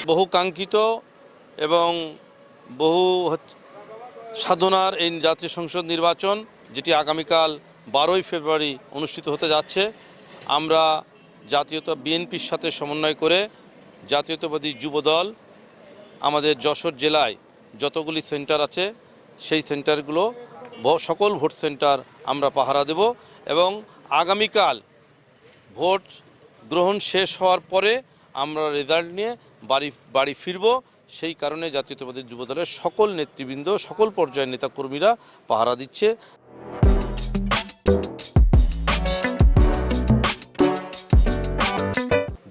বহু কাঙ্ক্ষিত এবং বহু সাধনার এই জাতীয় সংসদ নির্বাচন, যেটি আগামীকাল 12ই ফেব্রুয়ারি অনুষ্ঠিত হতে যাচ্ছে, আমরা জাতীয়তা বিএনপির সাথে সমন্বয় করে জাতীয়তাবাদী যুবদল আমাদের যশোর জেলায় যতগুলি সেন্টার আছে সেই সেন্টারগুলো সকল ভোট সেন্টার আমরা পাহারা দেব এবং আগামীকাল ভোট গ্রহণ শেষ হওয়ার পরে আমরা রেজাল্ট নিয়ে বাড়ি ফিরব। সেই কারণে জাতীয়তাবাদী যুবদলের সকল নেতৃবৃন্দ, সকল পর্যায়ের নেতাকর্মীরা পাহারা দিচ্ছে।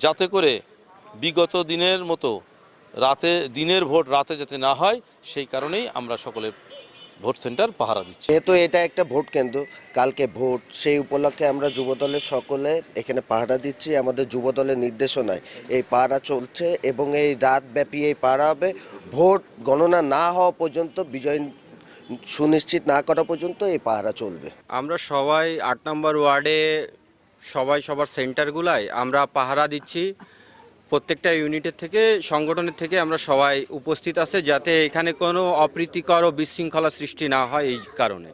যাতে করে বিগত দিনের মতো দিনের ভোট রাতে যাতে না হয়, সেই কারণেই আমরা সকলে ভোট সেন্টার পাহারা দিচ্ছি। যেহেতু এটা একটা ভোট কেন্দ্র, কালকে ভোট, সেই উপলক্ষে আমরা যুবদলের সকলে এখানে পাহারা দিচ্ছি। আমাদের যুবদলের নির্দেশনায় এই পাহারা চলছে এবং এই রাতব্যাপী এই পাহারা হবে। ভোট গণনা না হওয়া পর্যন্ত, বিজয় সুনিশ্চিত না করা পর্যন্ত এই পাহারা চলবে। আমরা সবাই 8 নম্বর ওয়ার্ডে সবার সেন্টারগুলায় আমরা পাহারা দিচ্ছি। প্রত্যেকটা ইউনিটের থেকে, সংগঠনের থেকে আমরা সবাই উপস্থিত আছে, যাতে এখানে কোনো অপ্রীতিকর ও বিশৃঙ্খলা সৃষ্টি না হয় এই কারণে।